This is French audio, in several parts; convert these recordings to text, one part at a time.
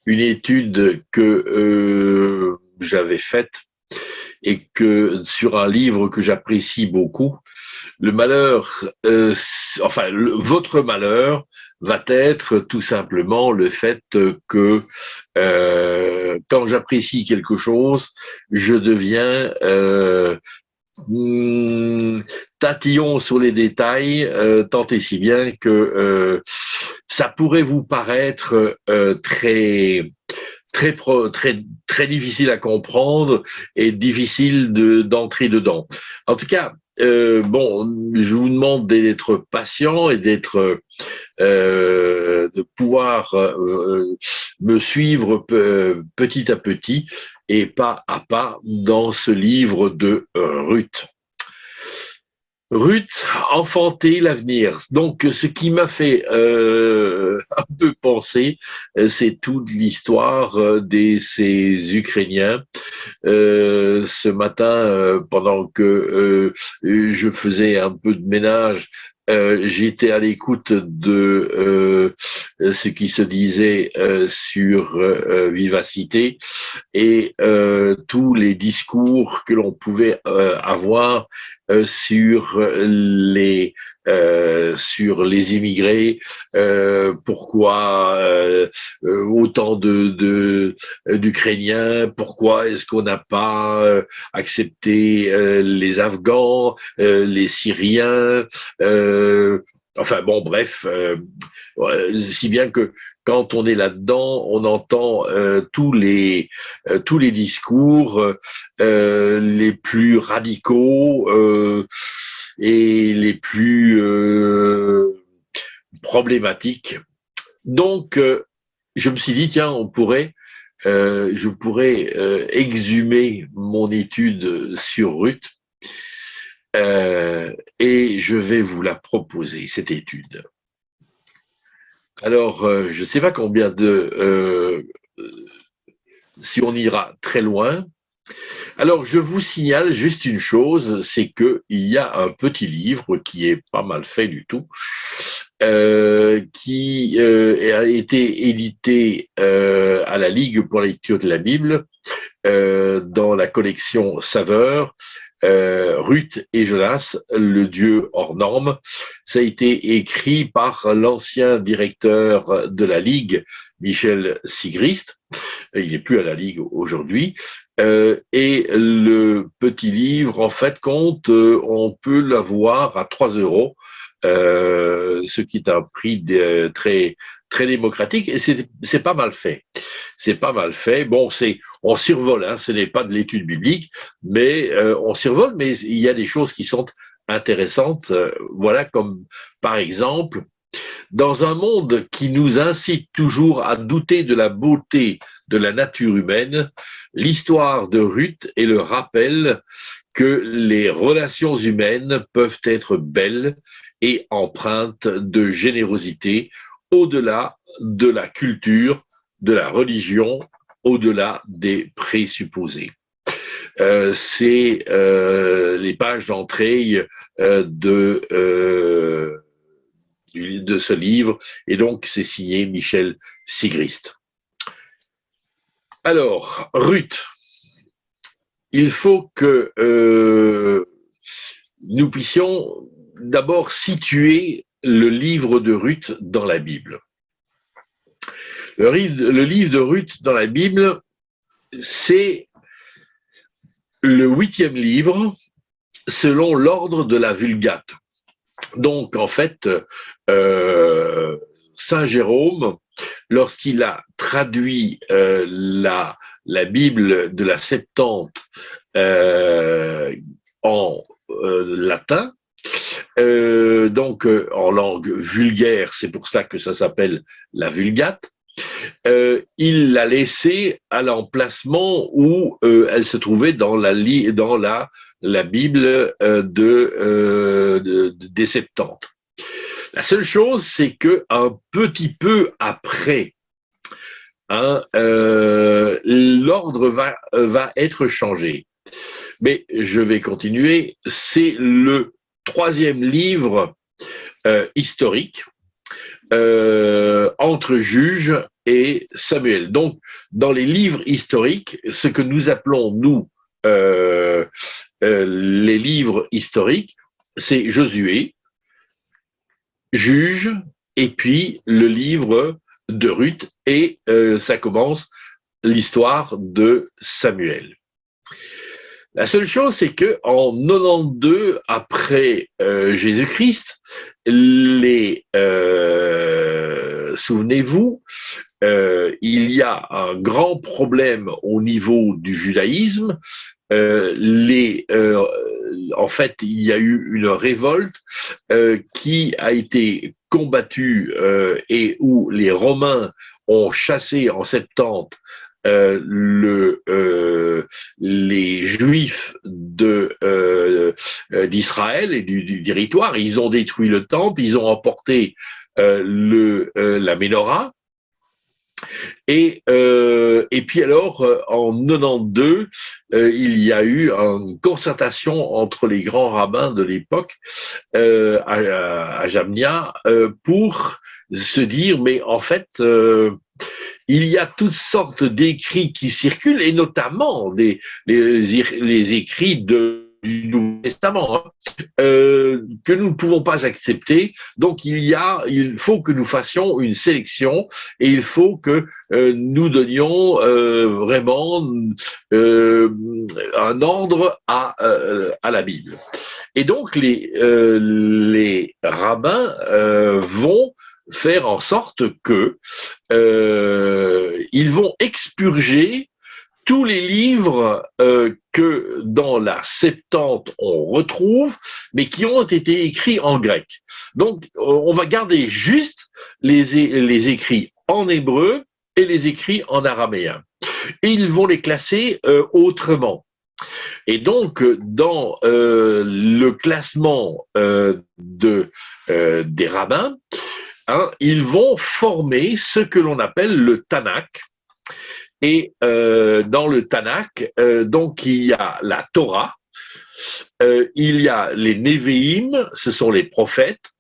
une étude que j'avais faite et que sur un livre que j'apprécie beaucoup. Le malheur, votre malheur va être tout simplement le fait que quand j'apprécie quelque chose, je deviens tatillon sur les détails, tant et si bien que ça pourrait vous paraître très difficile à comprendre et difficile d'entrer dedans. En tout cas, je vous demande d'être patient et de pouvoir me suivre petit à petit et pas à pas dans ce livre de Ruth. Ruth, enfanter l'avenir. Donc, ce qui m'a fait un peu penser, c'est toute l'histoire ces Ukrainiens. Ce matin, pendant que je faisais un peu de ménage, j'étais à l'écoute de ce qui se disait sur Vivacité et tous les discours que l'on pouvait avoir sur les immigrés, pourquoi autant d'Ukrainiens, pourquoi est-ce qu'on n'a pas accepté les Afghans, les Syriens, enfin bon, bref, si bien que quand on est là-dedans, on entend tous les discours les plus radicaux et les plus problématiques. Donc, je me suis dit, tiens, je pourrais exhumer mon étude sur Ruth et je vais vous la proposer, cette étude. Alors, je ne sais pas si on ira très loin. Alors, je vous signale juste une chose, c'est qu'il y a un petit livre qui est pas mal fait du tout, qui a été édité à la Ligue pour la lecture de la Bible, dans la collection Saveur, Ruth et Jonas, le Dieu hors norme. Ça a été écrit par l'ancien directeur de la Ligue, Michel Sigrist. Il n'est plus à la Ligue aujourd'hui. Et le petit livre, en fait, on peut l'avoir à 3 €, ce qui est un prix très, très démocratique, et c'est pas mal fait. C'est pas mal fait. Bon, on survole, hein, ce n'est pas de l'étude biblique, mais on survole, mais il y a des choses qui sont intéressantes. Voilà, comme par exemple, dans un monde qui nous incite toujours à douter de la beauté de la nature humaine, l'histoire de Ruth est le rappel que les relations humaines peuvent être belles et empreintes de générosité au-delà de la culture, de la religion, au-delà des présupposés. C'est les pages d'entrée de ce livre, et donc c'est signé Michel Sigrist. Alors, Ruth, il faut que nous puissions d'abord situer le livre de Ruth dans la Bible. Le livre de Ruth dans la Bible, c'est le 8e livre selon l'ordre de la Vulgate. Donc, en fait, Saint Jérôme, lorsqu'il a traduit la Bible de la Septante en latin, donc en langue vulgaire, c'est pour ça que ça s'appelle la Vulgate, il l'a laissée à l'emplacement où elle se trouvait dans la Bible des Septante. La seule chose, c'est que un petit peu après, l'ordre va être changé. Mais je vais continuer. C'est le 3e livre historique entre Juges et Samuel. Donc, dans les livres historiques, ce que nous appelons, nous, les livres historiques, c'est Josué, Juge, et puis le livre de Ruth, et ça commence l'histoire de Samuel. La seule chose, c'est que en 92 après Jésus-Christ, souvenez-vous, il y a un grand problème au niveau du judaïsme. En fait, il y a eu une révolte qui a été combattue et où les Romains ont chassé en 70 les Juifs d'Israël et du territoire. Ils ont détruit le temple, ils ont emporté la Ménorah. Et puis alors, en 92, il y a eu une concertation entre les grands rabbins de l'époque à Jamnia pour se dire, mais en fait, il y a toutes sortes d'écrits qui circulent, et notamment les écrits du Nouveau Testament, que nous ne pouvons pas accepter. Donc il faut que nous fassions une sélection, et il faut que nous donnions vraiment un ordre à la Bible. Et donc les rabbins vont faire en sorte que ils vont expurger tous les livres que dans la Septante on retrouve, mais qui ont été écrits en grec. Donc on va garder juste les écrits en hébreu et les écrits en araméen. Et ils vont les classer autrement. Et donc, dans le classement des rabbins, ils vont former ce que l'on appelle le Tanakh. Et dans le Tanakh, donc il y a la Torah, il y a les Nevi'im, ce sont les prophètes,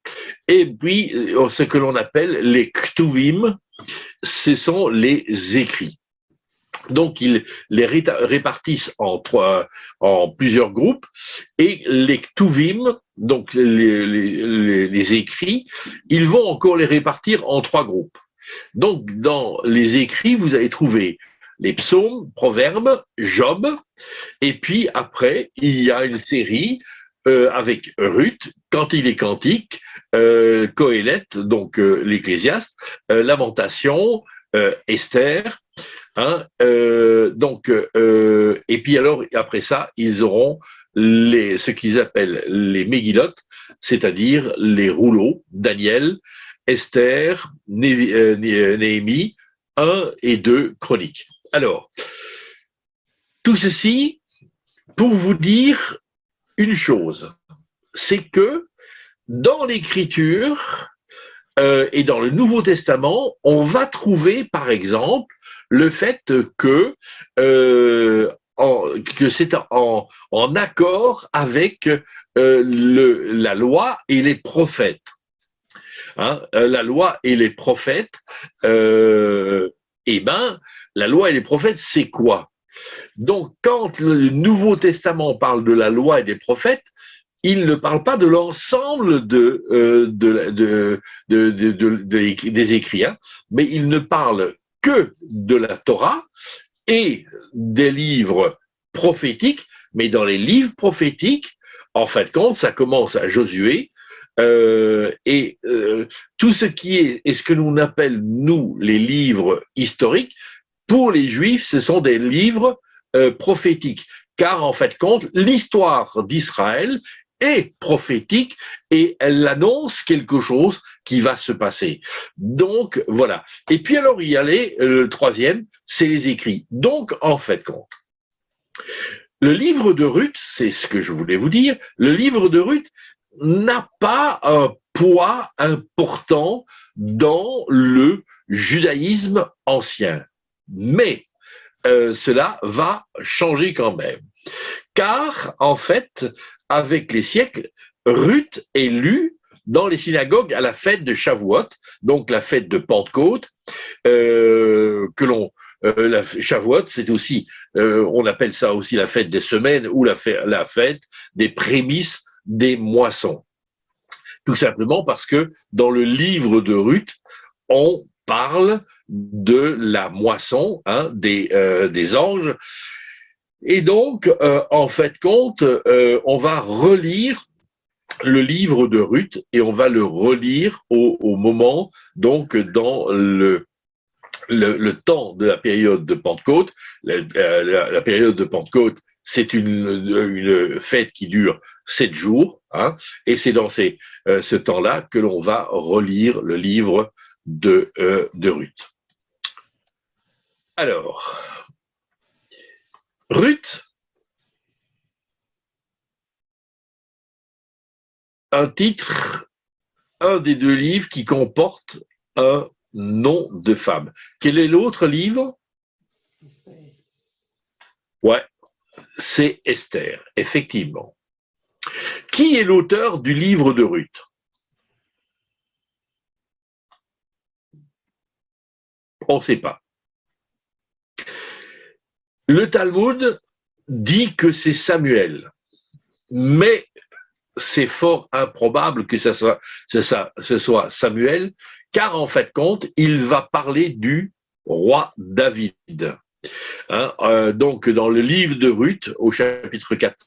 et puis ce que l'on appelle les Ktuvim, ce sont les écrits. Donc, ils les répartissent en plusieurs groupes, et les Ktuvim, donc les écrits, ils vont encore les répartir en 3 groupes. Donc, dans les écrits, vous allez trouver les psaumes, proverbes, Job, et puis après, il y a une série avec Ruth, Cantique des Cantiques, Qoéleth, donc l'Ecclésiaste, Lamentation, Esther. Et puis alors, après ça, ils auront ce qu'ils appellent les Mégillotes, c'est-à-dire les rouleaux, Daniel, Esther, Néhémie, 1 et 2 Chroniques. Alors, tout ceci pour vous dire une chose, c'est que dans l'Écriture et dans le Nouveau Testament, on va trouver, par exemple, le fait que c'est en accord avec la loi et les prophètes. La loi et les prophètes, la loi et les prophètes, c'est quoi? Donc, quand le Nouveau Testament parle de la loi et des prophètes, il ne parle pas de l'ensemble des écrits, mais il ne parle que de la Torah et des livres prophétiques. Mais dans les livres prophétiques, en fin de compte, ça commence à Josué, tout ce qui est ce que l'on appelle, nous, les livres historiques, pour les Juifs, ce sont des livres prophétiques. Car, en fait, compte, l'histoire d'Israël est prophétique et elle annonce quelque chose qui va se passer. Donc, voilà. Et puis alors, il y a le troisième, c'est les écrits. Donc, en fait, compte, le livre de Ruth, c'est ce que je voulais vous dire, le livre de Ruth n'a pas un poids important dans le judaïsme ancien. Mais cela va changer quand même. Car, en fait, avec les siècles, Ruth est lue dans les synagogues à la fête de Shavuot, donc la fête de Pentecôte, que l'on la Shavuot, c'est aussi, on appelle ça aussi la fête des semaines ou la fête des prémices des moissons. Tout simplement parce que dans le livre de Ruth, on parle de la moisson, hein, des orges. Et donc, en fait compte, on va relire le livre de Ruth et on va le relire au moment, donc, dans le temps de la période de Pentecôte. La période de Pentecôte, c'est une fête qui dure 7 jours, hein, et c'est dans ce temps-là que l'on va relire le livre de Ruth. Alors, Ruth, un titre, un des deux livres qui comporte un nom de femme. Quel est l'autre livre? Ouais, c'est Esther, effectivement. Qui est l'auteur du livre de Ruth? On ne sait pas. Le Talmud dit que c'est Samuel, mais c'est fort improbable que ce soit Samuel, car en fait compte, il va parler du roi David. Hein, donc dans le livre de Ruth, au chapitre 4,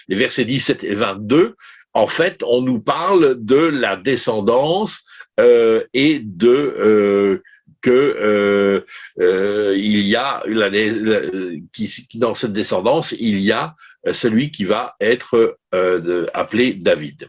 les versets 17 et 22, en fait, on nous parle de la descendance et de il y a dans cette descendance, il y a celui qui va être appelé David.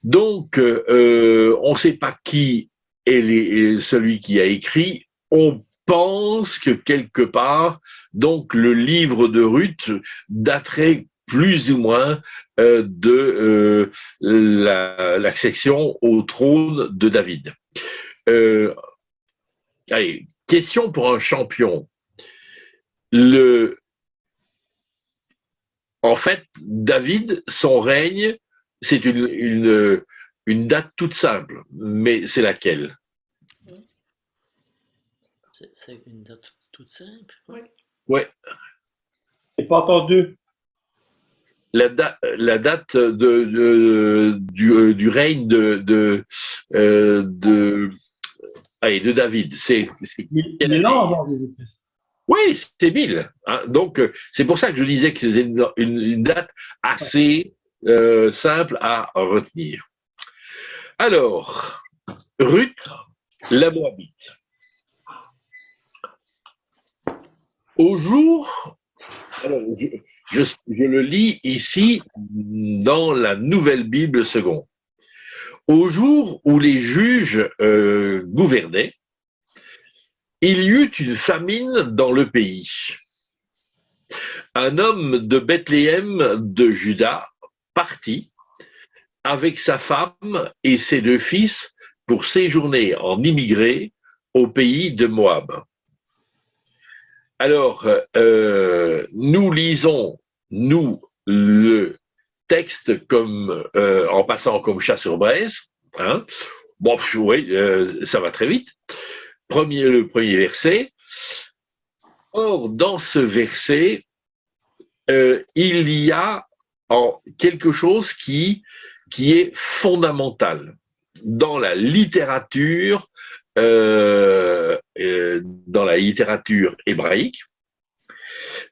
Donc, on ne sait pas qui est celui qui a écrit. On pense que quelque part, donc le livre de Ruth daterait plus ou moins de l'accession au trône de David. Allez, question pour un champion. En fait, David, son règne, c'est une date toute simple, mais c'est laquelle? C'est une date toute simple? Oui. Ouais. J'ai pas entendu. La date du règne de David, c'est 1000 ans avant Jésus-Christ. Oui, c'est 1000. Hein. Donc, c'est pour ça que je disais que c'est une date assez simple à retenir. Alors, Ruth, la Moabite. Au jour, alors, je le lis ici dans la Nouvelle Bible seconde. Au jour où les juges gouvernaient, il y eut une famine dans le pays. Un homme de Bethléem de Juda partit avec sa femme et ses 2 fils pour séjourner en immigré au pays de Moab. Alors, nous lisons, nous, le texte comme en passant comme chat sur braise. Hein. Bon, oui, ça va très vite. Le premier verset. Or, dans ce verset, il y a quelque chose qui est fondamental dans la littérature hébraïque,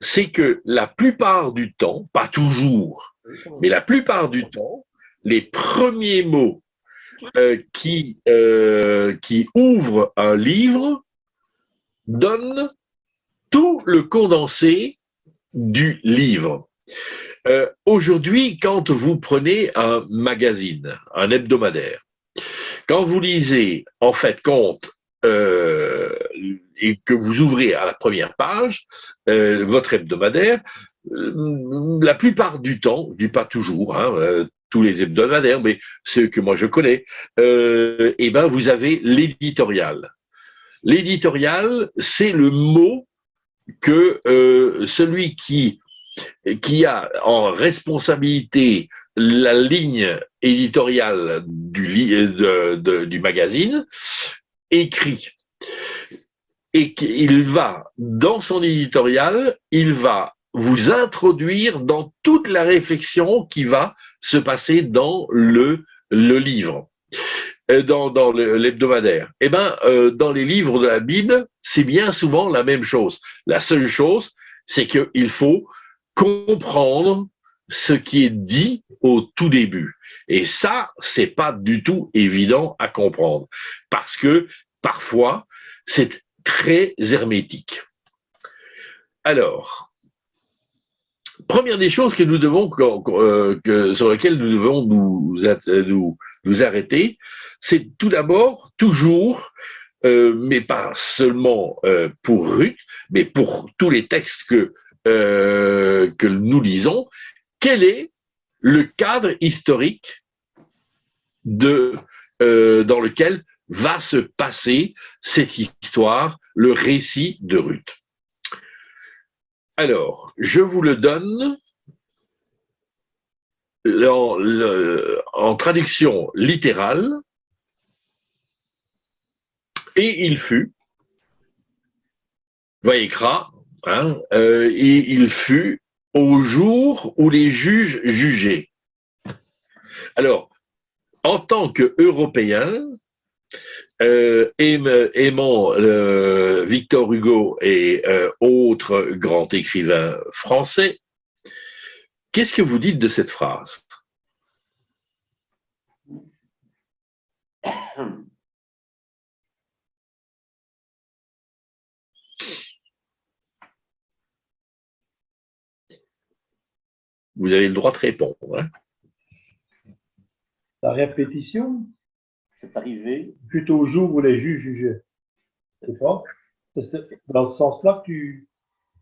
c'est que la plupart du temps, pas toujours, mais la plupart du temps, les premiers mots qui ouvrent un livre donnent tout le condensé du livre. Aujourd'hui, quand vous prenez un magazine, un hebdomadaire, quand vous lisez en fait compte et que vous ouvrez à la première page votre hebdomadaire, la plupart du temps, je dis pas toujours, hein, tous les hebdomadaires, mais ceux que moi je connais, et ben vous avez l'éditorial. L'éditorial, c'est le mot que celui qui a en responsabilité la ligne éditoriale du magazine, écrit. Et qu'il va, dans son éditorial, il va vous introduire dans toute la réflexion qui va se passer dans le livre, dans l'hebdomadaire. Eh bien, dans les livres de la Bible, c'est bien souvent la même chose. La seule chose, c'est qu'il faut comprendre ce qui est dit au tout début. Et ça, c'est pas du tout évident à comprendre. Parce que, parfois, c'est très hermétique. Alors, première des choses que nous devons, sur lesquelles nous devons nous arrêter, c'est tout d'abord, toujours, mais pas seulement pour Ruth, mais pour tous les textes que nous lisons, quel est le cadre historique dans lequel va se passer cette histoire, le récit de Ruth. Alors, je vous le donne en traduction littérale. Et il fut, Vaïkra, et il fut au jour où les juges jugeaient. Alors, en tant qu'Européens, aimant Victor Hugo et autres grands écrivains français, qu'est-ce que vous dites de cette phrase? Vous avez le droit de répondre. Hein? La répétition, c'est arrivé plutôt au jour où les juges jugeaient. C'est pas dans ce sens-là que tu...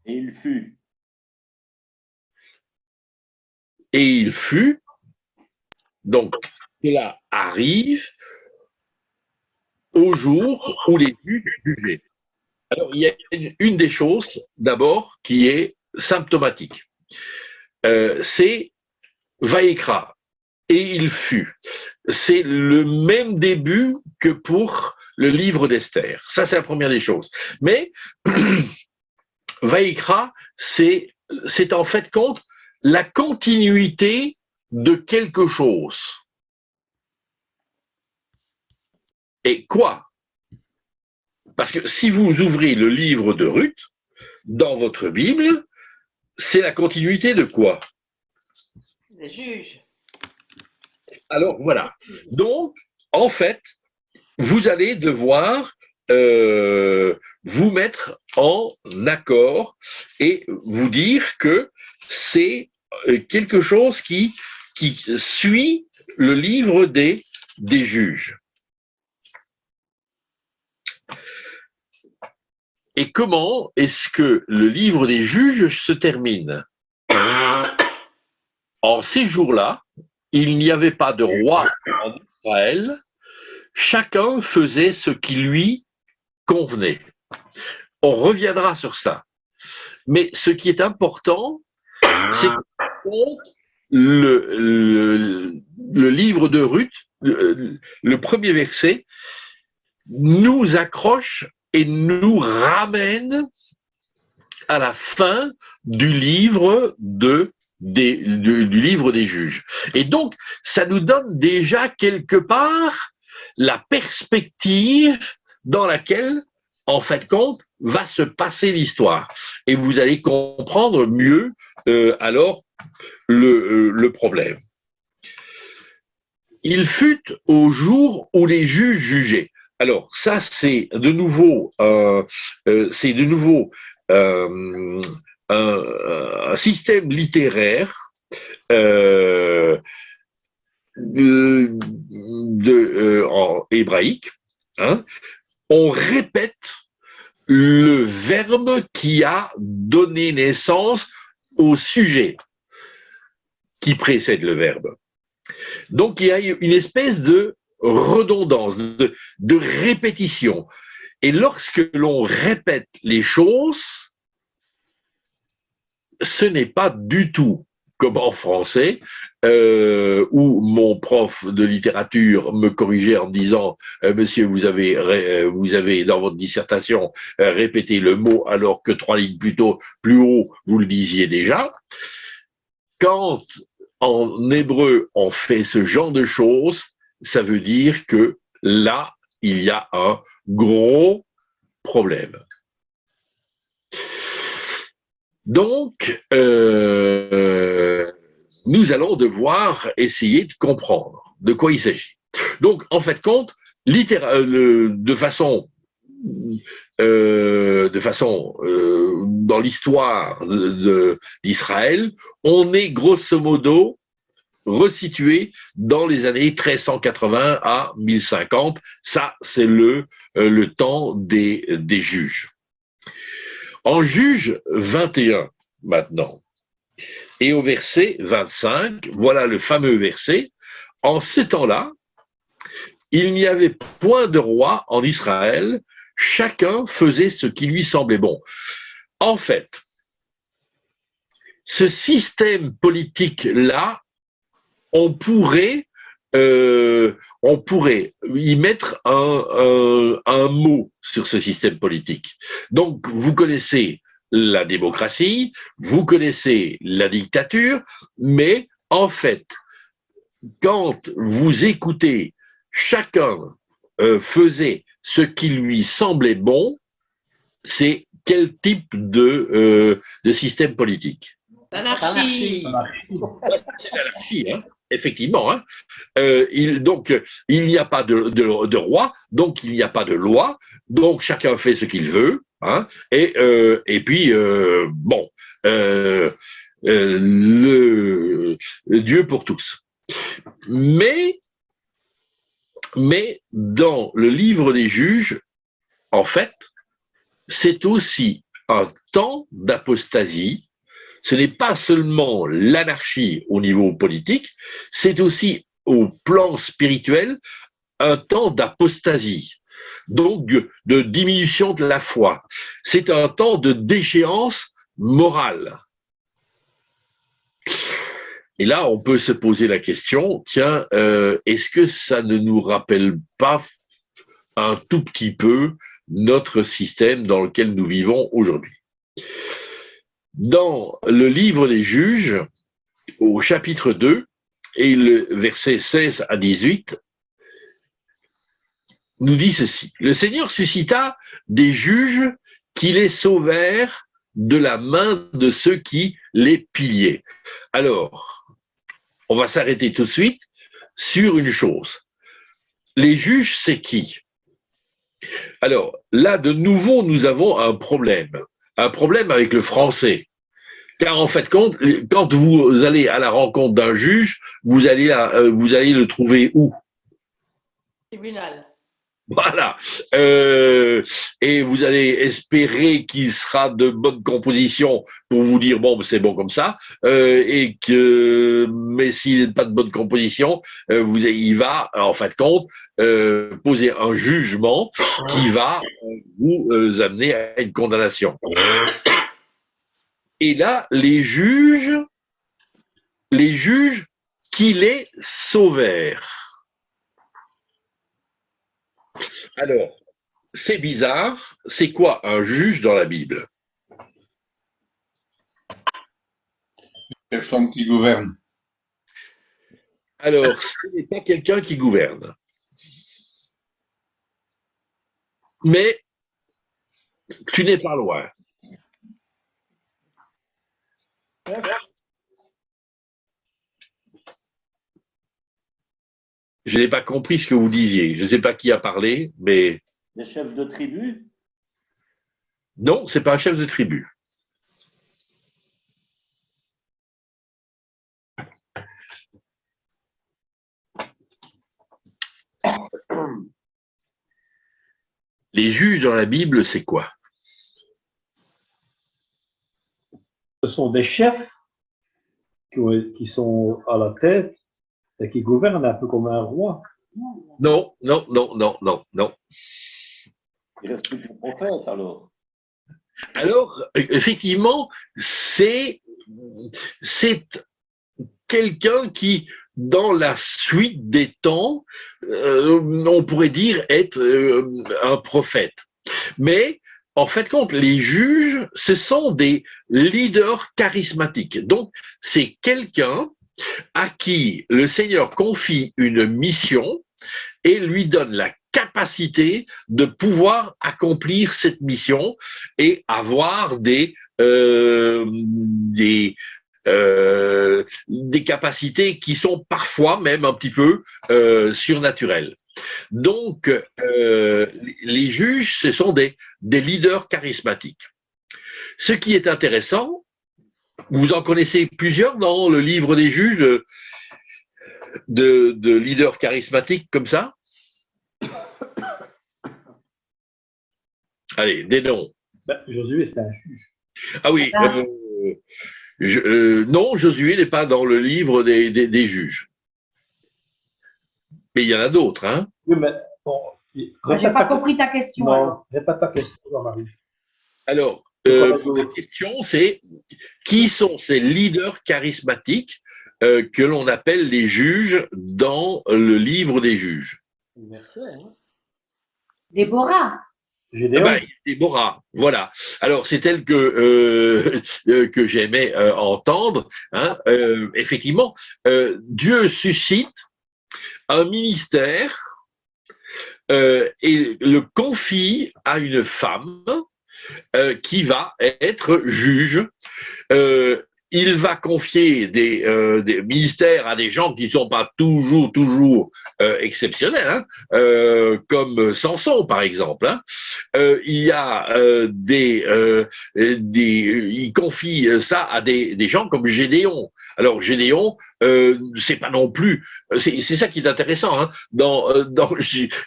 et il fut. Et il fut, donc cela arrive au jour où les juges jugeaient. Alors, il y a une des choses, d'abord, qui est symptomatique. C'est Vaïkra, et il fut. C'est le même début que pour le livre d'Esther. Ça, c'est la première des choses. Mais Vaïkra, c'est en fait compte la continuité de quelque chose. Et quoi? Parce que si vous ouvrez le livre de Ruth, dans votre Bible, c'est la continuité de quoi? Les juges. Alors voilà. Donc, en fait, vous allez devoir vous mettre en accord et vous dire que c'est quelque chose qui suit le livre des juges. Et comment est-ce que le livre des juges se termine? En ces jours-là, il n'y avait pas de roi en Israël, chacun faisait ce qui lui convenait. On reviendra sur ça. Mais ce qui est important, c'est que le livre de Ruth, le premier verset, nous accroche et nous ramène à la fin du livre du livre des juges. Et donc, ça nous donne déjà quelque part la perspective dans laquelle, en fait compte, va se passer l'histoire. Et vous allez comprendre mieux alors le problème. Il fut au jour où les juges jugeaient. Alors, ça, c'est de nouveau un système littéraire en hébraïque. Hein. On répète le verbe qui a donné naissance au sujet qui précède le verbe. Donc, il y a une espèce de redondance, de répétition. Et lorsque l'on répète les choses, ce n'est pas du tout comme en français, où mon prof de littérature me corrigeait en me disant Monsieur, vous avez dans votre dissertation répété le mot alors que 3 lignes plus haut, vous le disiez déjà. Quand en hébreu on fait ce genre de choses, ça veut dire que là, il y a un gros problème. Donc, nous allons devoir essayer de comprendre de quoi il s'agit. Donc, en fait, compte, de façon dans l'histoire d'Israël, on est grosso modo resitué dans les années 1380 à 1050. Ça, c'est le temps des juges. En Juge 21, maintenant, et au verset 25, voilà le fameux verset. En ces temps-là, il n'y avait point de roi en Israël, chacun faisait ce qui lui semblait bon. En fait, ce système politique-là, on pourrait y mettre un mot sur ce système politique. Donc, vous connaissez la démocratie, vous connaissez la dictature, mais en fait, quand vous écoutez, chacun faisait ce qui lui semblait bon, c'est quel type de système politique? L'anarchie. C'est l'anarchie, hein, effectivement. Hein. Donc, il n'y a pas de roi, donc il n'y a pas de loi, donc chacun fait ce qu'il veut. Hein, et puis, bon, le Dieu pour tous. Mais dans le livre des juges, en fait, c'est aussi un temps d'apostasie. Ce n'est pas seulement l'anarchie au niveau politique, c'est aussi au plan spirituel un temps d'apostasie, donc de diminution de la foi. C'est un temps de déchéance morale. Et là, on peut se poser la question, tiens, est-ce que ça ne nous rappelle pas un tout petit peu notre système dans lequel nous vivons aujourd'hui? Dans le livre des juges, au chapitre 2, et le verset 16 à 18, nous dit ceci. Le Seigneur suscita des juges qui les sauvèrent de la main de ceux qui les pillaient. Alors, on va s'arrêter tout de suite sur une chose. Les juges, c'est qui? Alors, là, de nouveau, nous avons un problème avec le français. Car en fait, quand vous allez à la rencontre d'un juge, vous allez le trouver où? Tribunal. Voilà. Et vous allez espérer qu'il sera de bonne composition pour vous dire bon, c'est bon comme ça. Mais s'il n'est pas de bonne composition, il va, en fait, poser un jugement qui va vous amener à une condamnation. Et là, les juges qui les sauvèrent. Alors, c'est bizarre, c'est quoi un juge dans la Bible? Personne qui gouverne. Alors, ce n'est pas quelqu'un qui gouverne. Mais tu n'es pas loin. Je n'ai pas compris ce que vous disiez. Je ne sais pas qui a parlé, mais... Les chefs de tribu? Non, ce n'est pas un chef de tribu. Les juges dans la Bible, c'est quoi? Ce sont des chefs qui sont à la tête et qui gouvernent un peu comme un roi. Non. Il reste plus que le prophète, alors. Alors, effectivement, c'est quelqu'un qui, dans la suite des temps, on pourrait dire être un prophète. Mais en fait, compte, les juges, ce sont des leaders charismatiques. Donc, c'est quelqu'un à qui le Seigneur confie une mission et lui donne la capacité de pouvoir accomplir cette mission et avoir des capacités qui sont parfois même un petit peu surnaturelles. Donc, les juges, ce sont des leaders charismatiques. Ce qui est intéressant, vous en connaissez plusieurs dans le livre des juges de leaders charismatiques comme ça? Allez, des noms. Josué, c'était un juge. Ah oui, non, Josué n'est pas dans le livre des juges. Mais il y en a d'autres, hein? Oui, mais bon. J'ai pas compris ta question. Non, répète ta question, Jean-Marie. Alors, la question, c'est qui sont ces leaders charismatiques que l'on appelle les juges dans le livre des juges? Verset, hein? Déborah. Gédéon. Ah ben, Déborah, voilà. Alors, c'est elle que j'aimais entendre. Hein. Effectivement, Dieu suscite un ministère et le confie à une femme qui va être juge. Il va confier des ministères à des gens qui ne sont pas toujours exceptionnels, hein, comme Samson par exemple. Hein. Il y a il confie ça à des gens comme Gédéon. Alors Gédéon, c'est pas non plus. C'est ça qui est intéressant. Hein.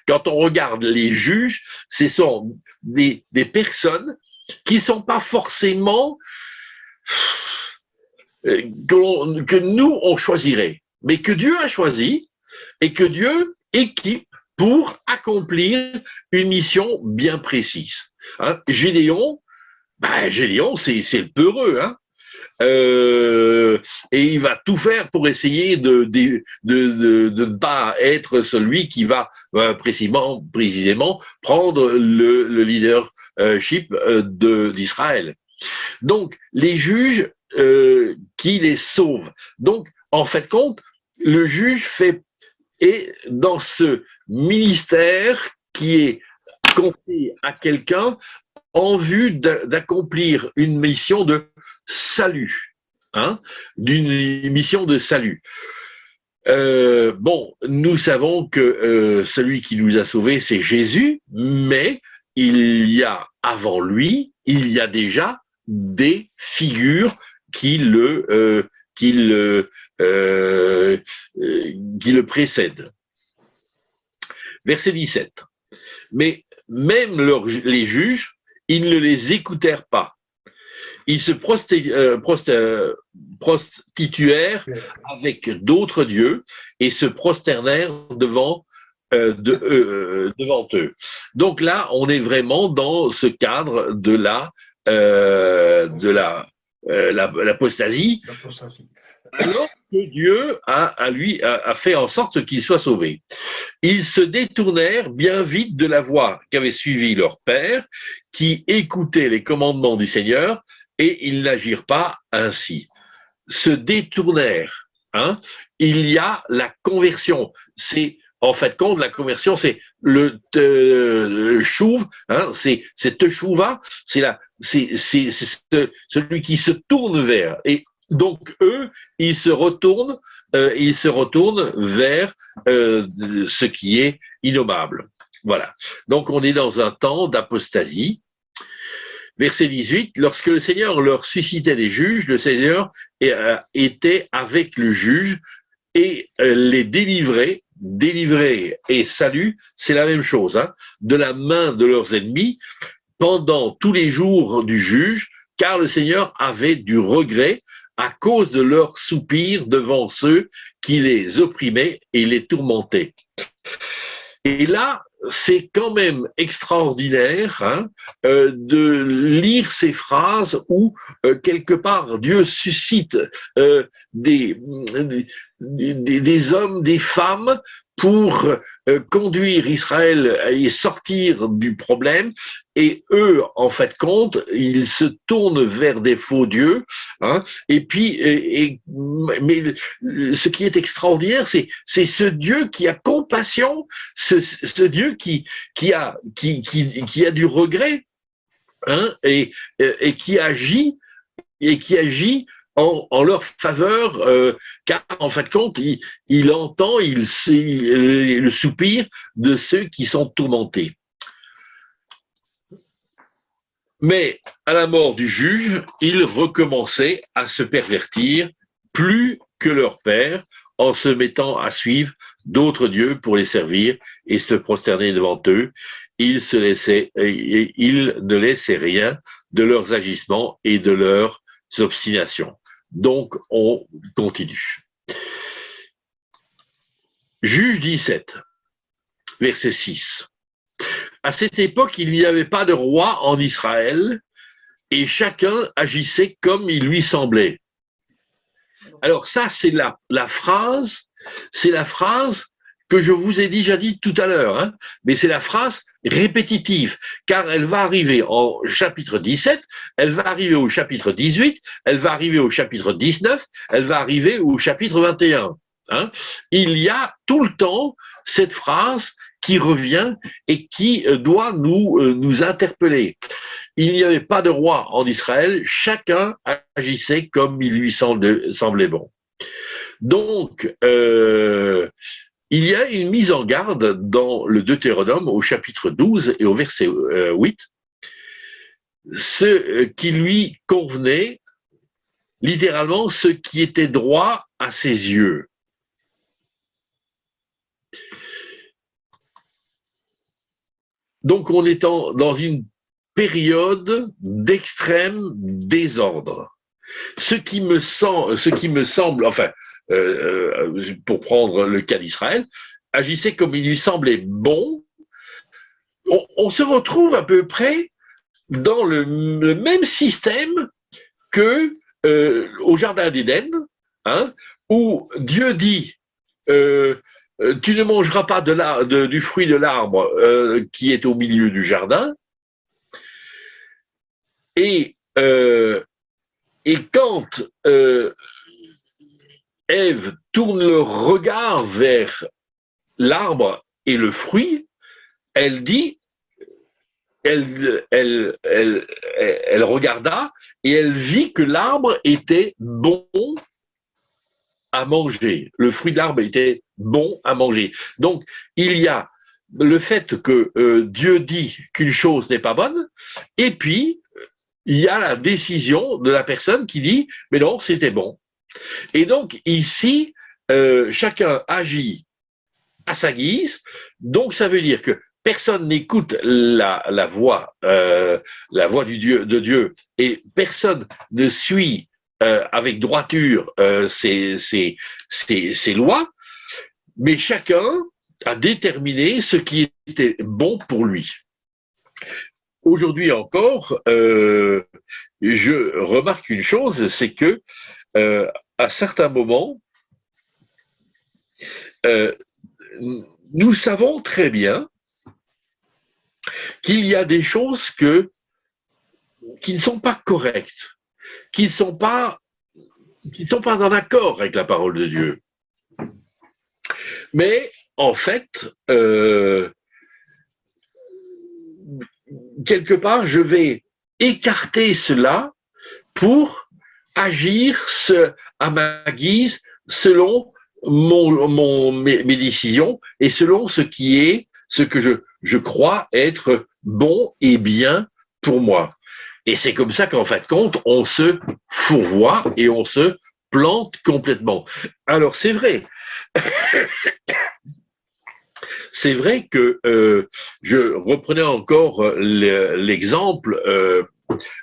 Quand on regarde les juges, ce sont des personnes qui sont pas forcément que nous, on choisirait, mais que Dieu a choisi et que Dieu équipe pour accomplir une mission bien précise. Hein. Gédéon, c'est le peureux, hein. Et il va tout faire pour essayer de ne pas être celui qui va précisément prendre le leadership d'Israël. Donc, les juges qui les sauvent. Donc, en fait, compte, le juge est dans ce ministère qui est confié à quelqu'un en vue d'accomplir une mission de salut, hein, d'une mission de salut. Bon, nous savons que celui qui nous a sauvés, c'est Jésus, mais il y a avant lui, il y a déjà des figures qui le précèdent. Verset 17. Mais même les juges, ils ne les écoutèrent pas. Ils se prostituèrent avec d'autres dieux et se prosternèrent devant eux. Donc là, on est vraiment dans ce cadre de l'apostasie, alors que Dieu a fait en sorte qu'ils soient sauvés. Ils se détournèrent bien vite de la voie qu'avait suivie leur père, qui écoutait les commandements du Seigneur, et ils n'agirent pas ainsi. Se détournèrent. Hein. Il y a la conversion. C'est en fait compte, la conversion, c'est le chouv, hein, c'est teshuva, c'est celui qui se tourne vers. Et donc eux, ils se retournent vers ce qui est innommable. Voilà. Donc on est dans un temps d'apostasie. Verset 18, lorsque le Seigneur leur suscitait des juges, le Seigneur était avec le juge et les délivrer et salut, c'est la même chose, hein, de la main de leurs ennemis pendant tous les jours du juge, car le Seigneur avait du regret à cause de leurs soupirs devant ceux qui les opprimaient et les tourmentaient. Et là, c'est quand même extraordinaire de lire ces phrases où quelque part Dieu suscite des hommes, des femmes pour conduire Israël et sortir du problème, et eux, en fait, compte, ils se tournent vers des faux dieux, et puis, mais ce qui est extraordinaire, c'est ce Dieu qui a compassion, ce Dieu qui a du regret, et qui agit en leur faveur, car en fait compte, il entend le soupir de ceux qui sont tourmentés. Mais à la mort du juge, ils recommençaient à se pervertir plus que leur père, en se mettant à suivre d'autres dieux pour les servir et se prosterner devant eux. Ils ne laissaient rien de leurs agissements et de leurs obstinations. Donc, on continue. Juge 17, verset 6. À cette époque, il n'y avait pas de roi en Israël et chacun agissait comme il lui semblait. Alors ça, c'est la phrase que je vous ai déjà dit tout à l'heure, mais c'est la phrase répétitive, car elle va arriver en chapitre 17, elle va arriver au chapitre 18, elle va arriver au chapitre 19, elle va arriver au chapitre 21. Il y a tout le temps cette phrase qui revient et qui doit nous interpeller. Il n'y avait pas de roi en Israël, chacun agissait comme il lui semblait bon. Donc, il y a une mise en garde dans le Deutéronome au chapitre 12 et au verset 8, ce qui lui convenait, littéralement ce qui était droit à ses yeux. Donc on est dans une période d'extrême désordre. Ce qui me semble, enfin, pour prendre le cas d'Israël, agissait comme il lui semblait bon. On se retrouve à peu près dans le même système que au Jardin d'Éden, où Dieu dit tu ne mangeras pas du fruit de l'arbre qui est au milieu du jardin. Et quand Ève tourne le regard vers l'arbre et le fruit, elle dit, elle regarda et elle vit que l'arbre était bon à manger. Le fruit de l'arbre était bon à manger. Donc, il y a le fait que Dieu dit qu'une chose n'est pas bonne, et puis, il y a la décision de la personne qui dit « mais non, c'était bon ». Et donc, ici, chacun agit à sa guise, donc ça veut dire que personne n'écoute la voix de Dieu, et personne ne suit avec droiture ces lois, mais chacun a déterminé ce qui était bon pour lui. Aujourd'hui encore, je remarque une chose, c'est que à certains moments, nous savons très bien qu'il y a des choses qui ne sont pas correctes, qui ne sont pas en accord avec la parole de Dieu. Mais en fait, quelque part, je vais écarter cela pour agir à ma guise, selon mes décisions et selon ce que je crois être bon et bien pour moi. Et c'est comme ça qu'en fin de compte, on se fourvoie et on se plante complètement. Alors c'est vrai. C'est vrai que je reprenais encore l'exemple,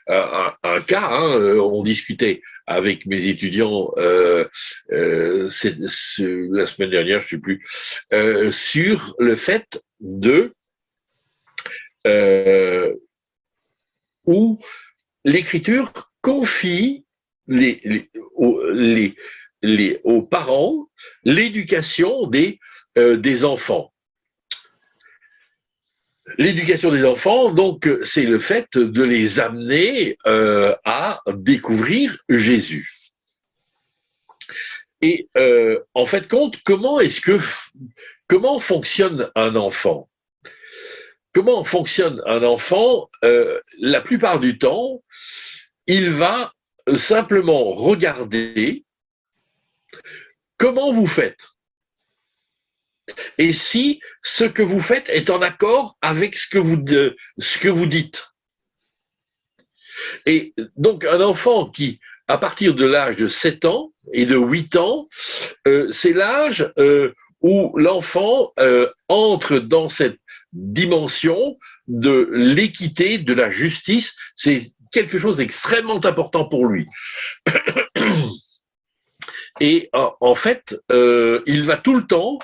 un cas, on discutait avec mes étudiants la semaine dernière, je ne sais plus, sur le fait de où l'Écriture confie aux parents l'éducation des enfants. L'éducation des enfants, donc, c'est le fait de les amener à découvrir Jésus. Et en fait, comment fonctionne un enfant? Comment fonctionne un enfant? La plupart du temps, il va simplement regarder comment vous faites. Et si ce que vous faites est en accord avec ce que vous dites. Et donc, un enfant qui, à partir de l'âge de 7 ans et de 8 ans, c'est l'âge où l'enfant entre dans cette dimension de l'équité, de la justice. C'est quelque chose d'extrêmement important pour lui. Et en fait, il va tout le temps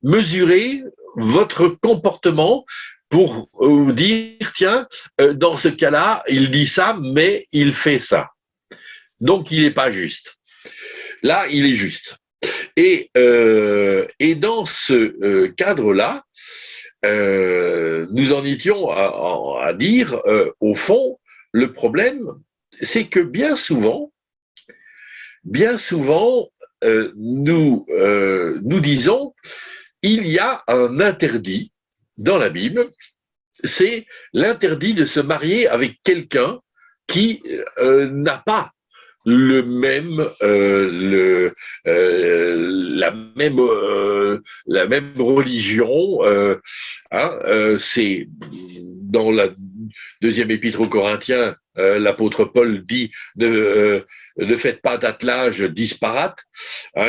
mesurer votre comportement pour vous dire, tiens, dans ce cas-là, il dit ça, mais il fait ça. Donc, il n'est pas juste. Là, il est juste. Et dans ce cadre-là, nous en étions à dire, au fond, le problème, c'est que bien souvent, nous disons, il y a un interdit dans la Bible, c'est l'interdit de se marier avec quelqu'un qui n'a pas la même religion. C'est dans la deuxième épître aux Corinthiens, l'apôtre Paul dit ne faites pas d'attelage disparate,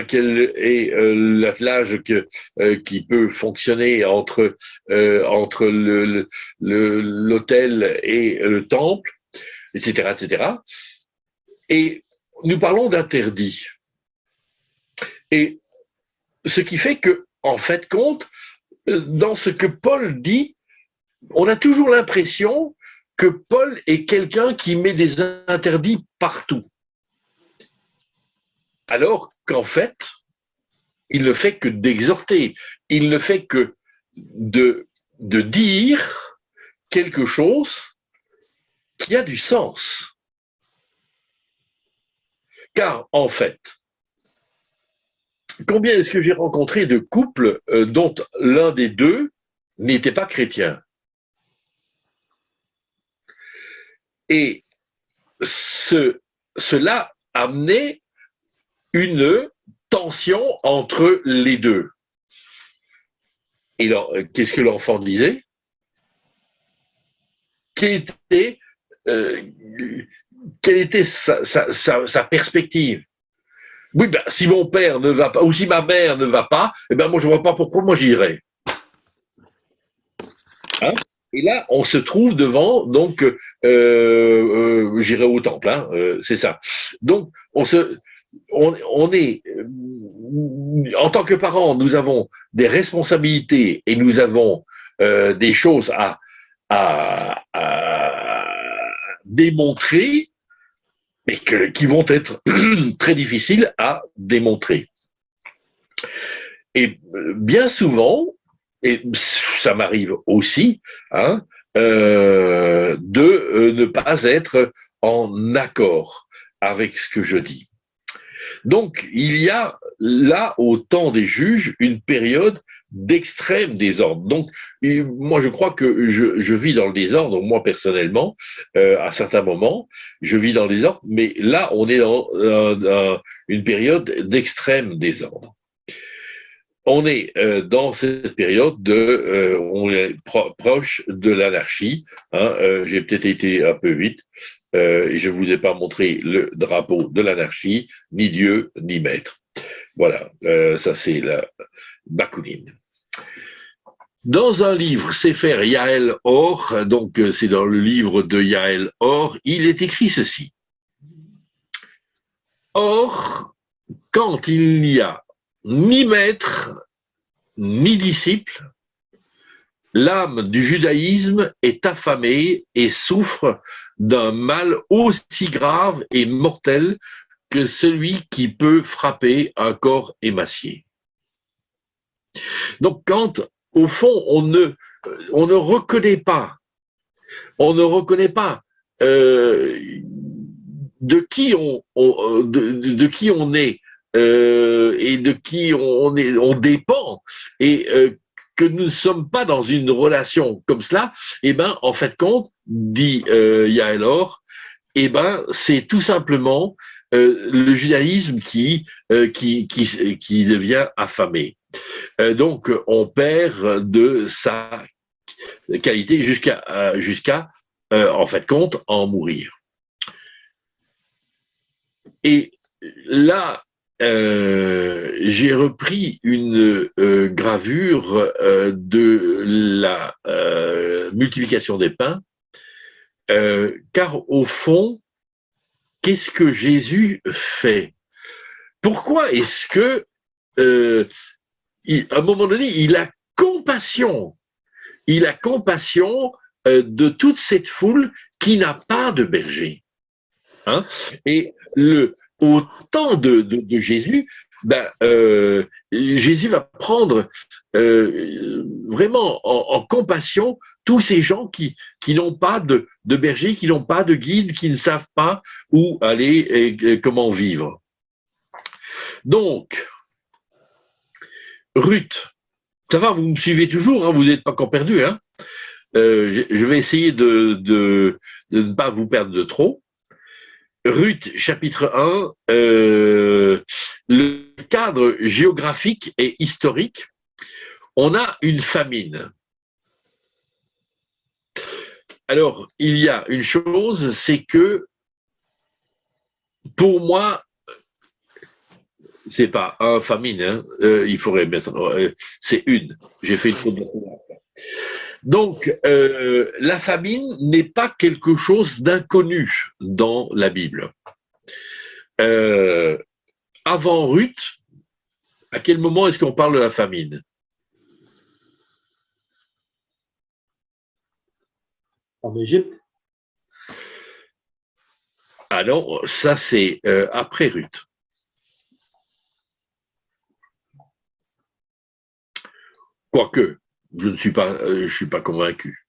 quel est l'attelage qui peut fonctionner entre l'autel et le temple, etc., etc. Et nous parlons d'interdit. Et ce qui fait que, en fait, dans ce que Paul dit, on a toujours l'impression que Paul est quelqu'un qui met des interdits partout. Alors qu'en fait, il ne fait que d'exhorter, il ne fait que de dire quelque chose qui a du sens. Car en fait, combien est-ce que j'ai rencontré de couples dont l'un des deux n'était pas chrétien? Et cela amenait une tension entre les deux. Et qu'est-ce que l'enfant disait? Quelle était sa perspective? Oui, ben, si mon père ne va pas, ou si ma mère ne va pas, eh ben moi je ne vois pas pourquoi moi j'irai. Hein? Et là, on se trouve devant, donc, j'irai au temple, c'est ça. Donc, on est, en tant que parents, nous avons des responsabilités et nous avons des choses à démontrer, mais qui vont être très difficiles à démontrer. Et bien souvent, et ça m'arrive aussi, de ne pas être en accord avec ce que je dis. Donc, il y a là, au temps des juges, une période d'extrême désordre. Donc, moi, je crois que je vis dans le désordre, moi, personnellement, à certains moments, je vis dans le désordre, mais là, on est dans une période d'extrême désordre. On est dans cette période on est proche de l'anarchie. J'ai peut-être été un peu vite. Et je ne vous ai pas montré le drapeau de l'anarchie, ni Dieu, ni maître. Voilà, ça c'est la Bakounine. Dans un livre, Sefer Yael Or, donc c'est dans le livre de Yael Or, il est écrit ceci. Or, quand il n'y a ni maître, ni disciple, l'âme du judaïsme est affamée et souffre d'un mal aussi grave et mortel que celui qui peut frapper un corps émacié. Donc quand, au fond, on ne reconnaît pas de qui on est et de qui on dépend, et que nous ne sommes pas dans une relation comme cela, eh ben, en fait compte, dit Yael Or, eh ben, c'est tout simplement le judaïsme qui devient affamé. Donc, on perd de sa qualité jusqu'à en fait compte, en mourir. Et là, j'ai repris une gravure de la multiplication des pains, car au fond, qu'est-ce que Jésus fait? Pourquoi est-ce que, à un moment donné, il a compassion de toute cette foule qui n'a pas de berger, hein? Et au temps de Jésus, ben, Jésus va prendre vraiment en compassion tous ces gens qui n'ont pas de berger, qui n'ont pas de guide, qui ne savent pas où aller et comment vivre. Donc, Ruth, ça va, vous me suivez toujours, hein, vous n'êtes pas encore perdu, hein? Je vais essayer de ne pas vous perdre de trop. Ruth, chapitre 1, le cadre géographique et historique, on a une famine. Alors, il y a une chose, c'est que, pour moi, c'est pas un famine, hein, il faudrait mettre, c'est une. J'ai fait une faute de. Donc, la famine n'est pas quelque chose d'inconnu dans la Bible. Avant Ruth, à quel moment est-ce qu'on parle de la famine? En Égypte. Ah non, ça c'est après Ruth. Quoique, je ne suis pas, je suis pas convaincu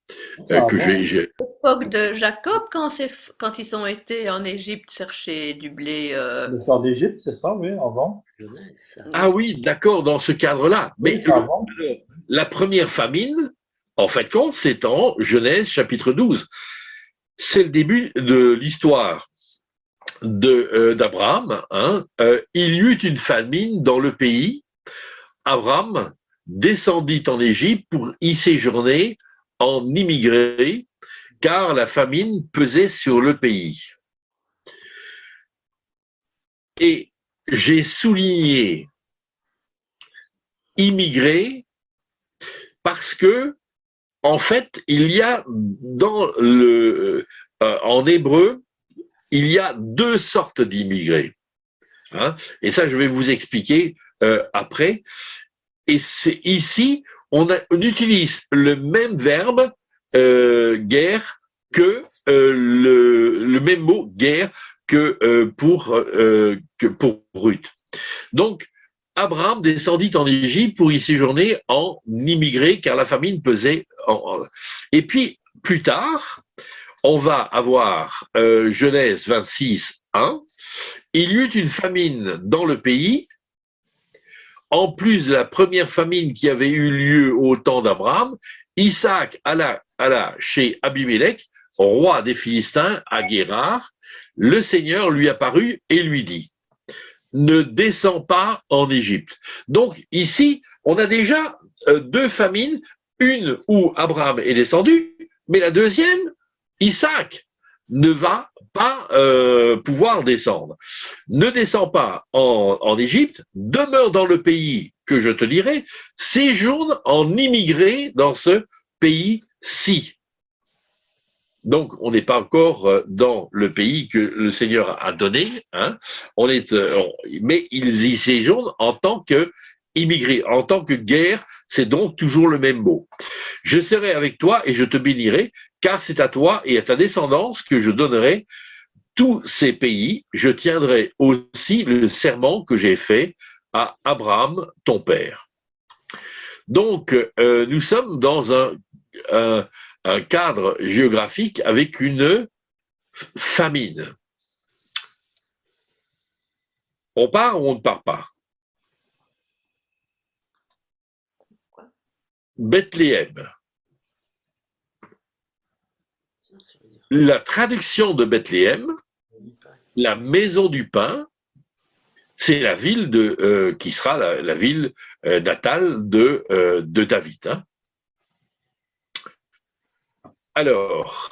que j'ai. L'époque de Jacob, quand ils ont été en Égypte chercher du blé. Le sort d'Égypte, c'est ça, oui, avant. Jeunesse. Ah oui, d'accord, dans ce cadre-là. Mais Oui, c'est avant. la première famine, en fait, compte, c'est en Genèse chapitre 12. C'est le début de l'histoire d'Abraham. Hein. Il y eut une famine dans le pays. Abraham descendit en Égypte pour y séjourner en immigré, car la famine pesait sur le pays. Et j'ai souligné immigré parce que, en fait, il y a en hébreu, il y a deux sortes d'immigrés. Hein, et ça, je vais vous expliquer après. Et c'est ici, on utilise le même verbe guerre que le même mot guerre que pour Ruth. Donc, Abraham descendit en Égypte pour y séjourner en immigré, car la famine pesait. Et puis, plus tard, on va avoir Genèse 26, 1. Il y eut une famine dans le pays. En plus de la première famine qui avait eu lieu au temps d'Abraham, Isaac alla chez Abimelech, roi des Philistins, à Guérar. Le Seigneur lui apparut et lui dit: ne descends pas en Égypte. Donc ici, on a déjà deux famines, une où Abraham est descendu, mais la deuxième, Isaac ne va pas pouvoir descendre. Ne descends pas en Égypte, demeure dans le pays que je te dirai, séjourne en immigré dans ce pays-ci. Donc, on n'est pas encore dans le pays que le Seigneur a donné, hein. Mais ils y séjournent en tant immigrer. En tant que guerre, c'est donc toujours le même mot. Je serai avec toi et je te bénirai, car c'est à toi et à ta descendance que je donnerai tous ces pays. Je tiendrai aussi le serment que j'ai fait à Abraham, ton père. Donc, nous sommes dans un cadre géographique avec une famine. On part ou on ne part pas? Bethléem. Ça veut dire La traduction de Bethléem, la maison du pain, c'est la ville qui sera la ville natale de David. Hein. Alors,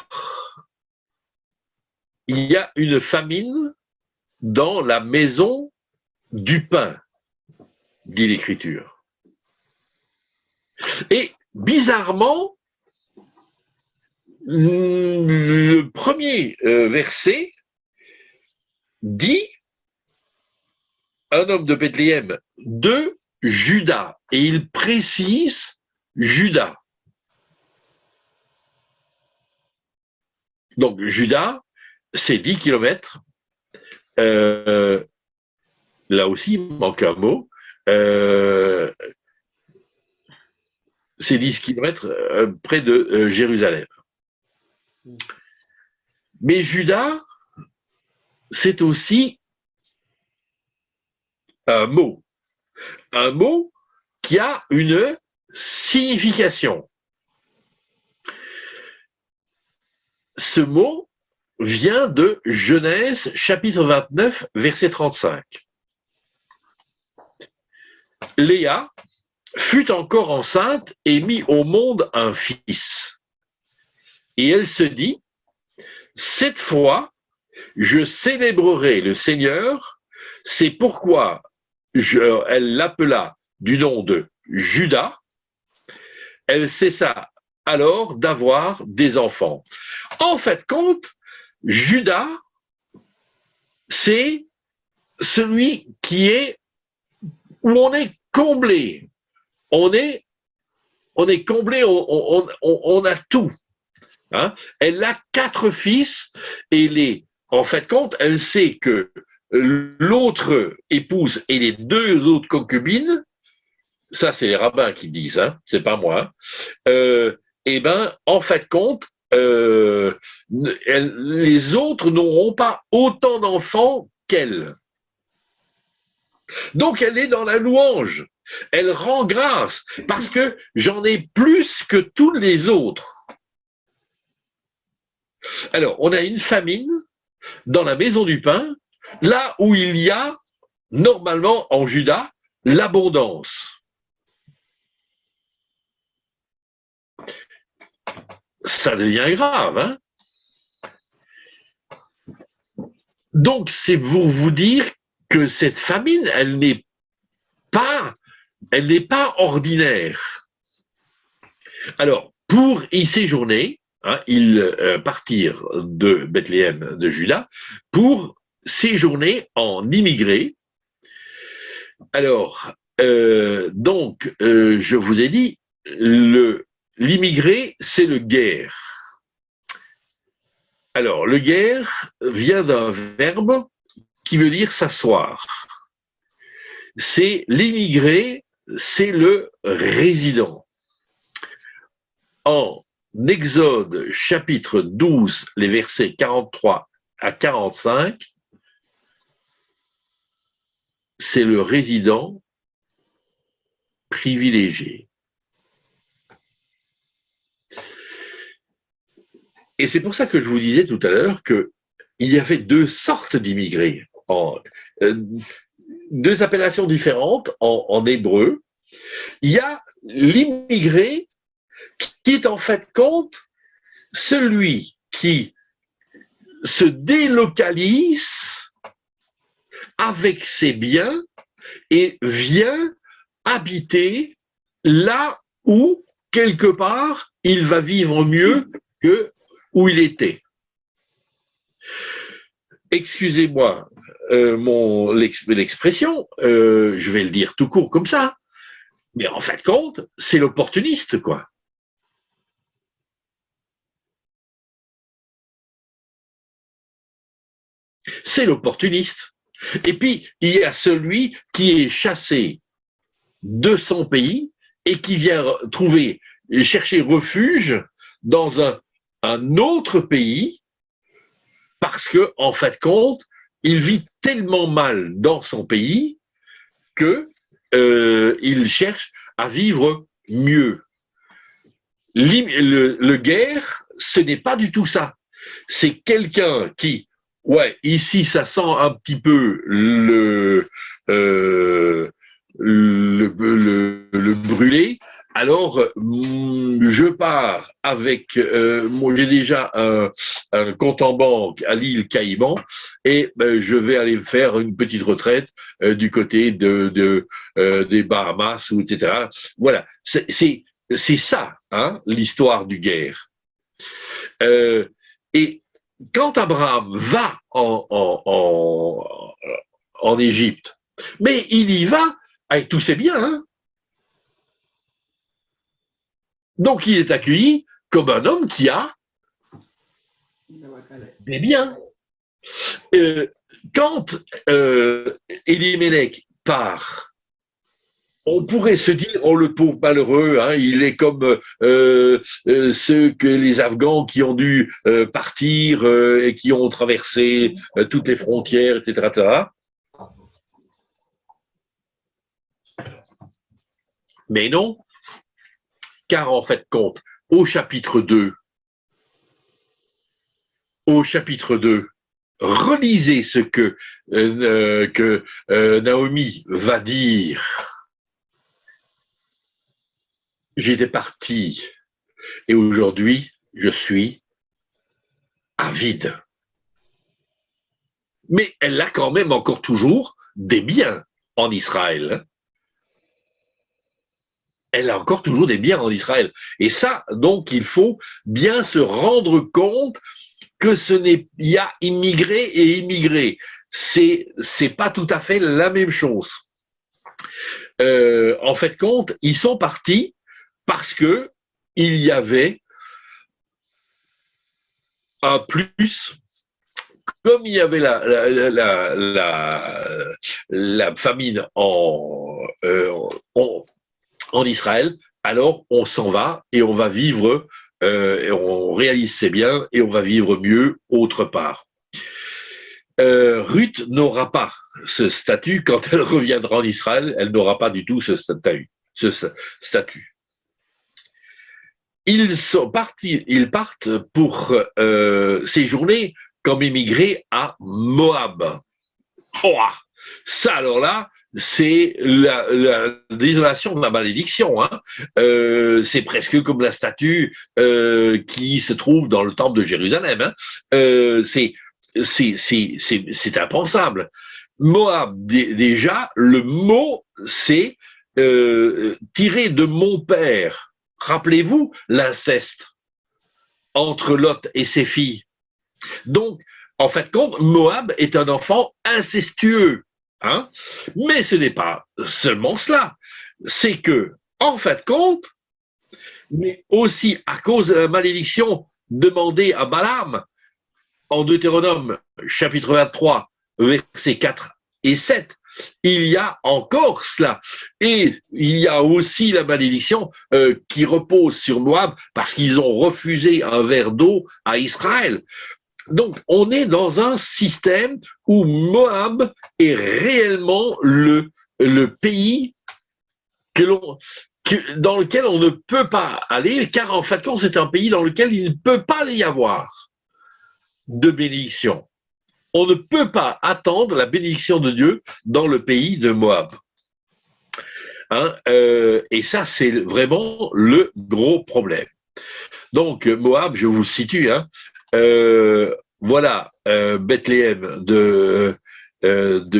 il y a une famine dans la maison du pain, dit l'Écriture. Et bizarrement, le premier verset dit un homme de Bethléem de Juda, et il précise Juda. Donc Juda, c'est 10 kilomètres. Là aussi, il manque un mot. C'est 10 kilomètres près de Jérusalem. Mais Juda, c'est aussi un mot qui a une signification. Ce mot vient de Genèse chapitre 29, verset 35. Léa fut encore enceinte et mit au monde un fils. Et elle se dit, cette fois, je célébrerai le Seigneur, c'est pourquoi elle l'appela du nom de Judas. Elle cessa alors d'avoir des enfants. En fait, compte, Judas, c'est celui qui est où on est comblé. On est comblé, on a tout. Hein? Elle a 4 fils et en fait, compte, elle sait que l'autre épouse et les 2 autres concubines, ça c'est les rabbins qui disent, hein, c'est pas moi, et ben en fait compte, les autres n'auront pas autant d'enfants qu'elle. Donc elle est dans la louange, elle rend grâce parce que j'en ai plus que tous les autres. Alors on a une famine dans la maison du pain, là où il y a, normalement en Juda, l'abondance. Ça devient grave, hein? Donc, c'est pour vous dire que cette famine, elle n'est pas ordinaire. Alors, pour y séjourner, hein, ils partirent de Bethléem, de Juda, pour séjourner en immigré. Alors, je vous ai dit, l'immigré, c'est le guerre. Alors, le guerre vient d'un verbe qui veut dire s'asseoir. C'est l'immigré, c'est le résident. En Exode chapitre 12, les versets 43 à 45, c'est le résident privilégié. Et c'est pour ça que je vous disais tout à l'heure qu'il y avait 2 sortes d'immigrés, 2 appellations différentes en hébreu. Il y a l'immigré qui est en fait compte celui qui se délocalise avec ses biens et vient habiter là où, quelque part, il va vivre mieux que où il était. Excusez-moi l'expression, je vais le dire tout court comme ça, Mais en fin de compte, c'est l'opportuniste, quoi. C'est l'opportuniste. Et puis, il y a celui qui est chassé de son pays et qui vient trouver, chercher refuge dans un autre pays parce que, en fin de compte, il vit tellement mal dans son pays que il cherche à vivre mieux. Le guerre, ce n'est pas du tout ça. C'est quelqu'un qui, ouais, ici, ça sent un petit peu le brûler. Alors, je pars avec, moi j'ai déjà un compte en banque à l'île Caïman et je vais aller faire une petite retraite du côté des Bahamas ou etc. Voilà, c'est ça, hein, l'histoire du guerre. Et quand Abraham va en Égypte, mais il y va avec tous ses biens, hein. Donc il est accueilli comme un homme qui a des biens. Quand Elimelech part, on pourrait se dire, oh le pauvre malheureux, hein, il est comme ceux que les Afghans qui ont dû partir et qui ont traversé toutes les frontières, etc., etc. Mais non, car en fait compte, au chapitre 2, relisez ce que Naomi va dire. J'étais parti et aujourd'hui, je suis avide. Mais elle a quand même encore toujours des biens en Israël. Elle a encore toujours des biens en Israël. Et ça, donc, il faut bien se rendre compte que il y a immigré et immigré. C'est pas tout à fait la même chose. En fait, compte, ils sont partis parce que il y avait un plus, comme il y avait la famine en Israël, alors on s'en va et on va vivre, et on réalise ses biens et on va vivre mieux autre part. Ruth n'aura pas ce statut. Quand elle reviendra en Israël, elle n'aura pas du tout ce statut. Ils partent pour séjourner comme immigrés à Moab. Oh, ça alors là, c'est la désolation de la malédiction. Hein. C'est presque comme la statue qui se trouve dans le temple de Jérusalem. Hein. C'est impensable. Moab, déjà, le mot, c'est tiré de mon père. Rappelez-vous l'inceste entre Lot et ses filles. Donc, en fait, Moab est un enfant incestueux. Hein. Mais ce n'est pas seulement cela. C'est que, en fait, compte, mais aussi à cause de la malédiction demandée à Balaam, en Deutéronome, chapitre 23, versets 4 et 7, il y a encore cela. Et il y a aussi la malédiction qui repose sur Moab parce qu'ils ont refusé un verre d'eau à Israël. Donc, on est dans un système où Moab est réellement le pays dans lequel on ne peut pas aller, car en fait, c'est un pays dans lequel il ne peut pas y avoir de bénédiction. On ne peut pas attendre la bénédiction de Dieu dans le pays de Moab. Hein, et ça, c'est vraiment le gros problème. Donc, Moab, je vous le situe, hein, voilà Bethléem de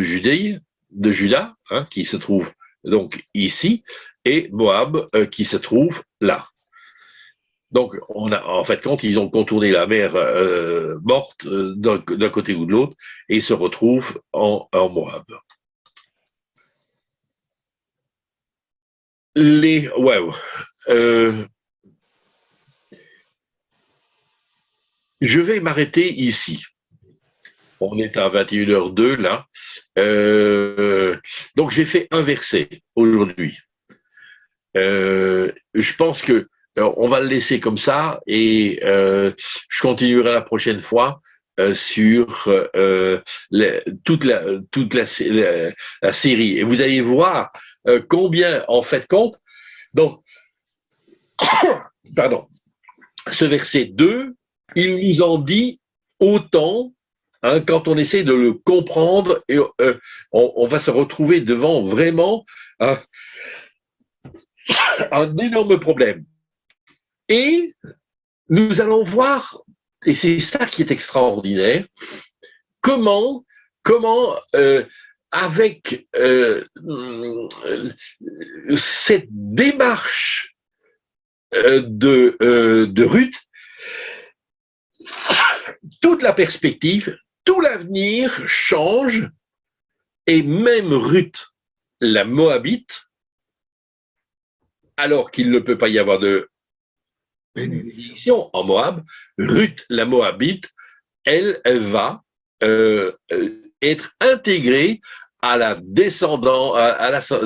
Juda, hein, qui se trouve donc ici, et Moab qui se trouve là. Donc, en fait, quand ils ont contourné la mer morte d'un côté ou de l'autre, et se retrouvent en Moab. Je vais m'arrêter ici. On est à 21h02 là. Donc j'ai fait un verset aujourd'hui. Je pense que on va le laisser comme ça et je continuerai la prochaine fois sur toute la série. Et vous allez voir combien, en fait, compte. Donc, pardon, ce verset 2, il nous en dit autant. Quand on essaie de le comprendre, et on va se retrouver devant vraiment un énorme problème. Et nous allons voir, et c'est ça qui est extraordinaire, comment avec cette démarche de Ruth, toute la perspective, tout l'avenir change, et même Ruth, la Moabite, alors qu'il ne peut pas y avoir de bénédiction en Moab, Ruth, la Moabite, elle va être intégrée à la descendant,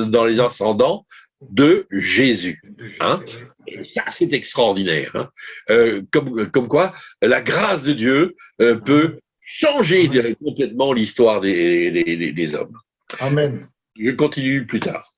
dans les ascendants de Jésus. Hein? Et ça, c'est extraordinaire. Hein? Comme quoi, la grâce de Dieu peut changer complètement l'histoire des hommes. Amen. Je continue plus tard.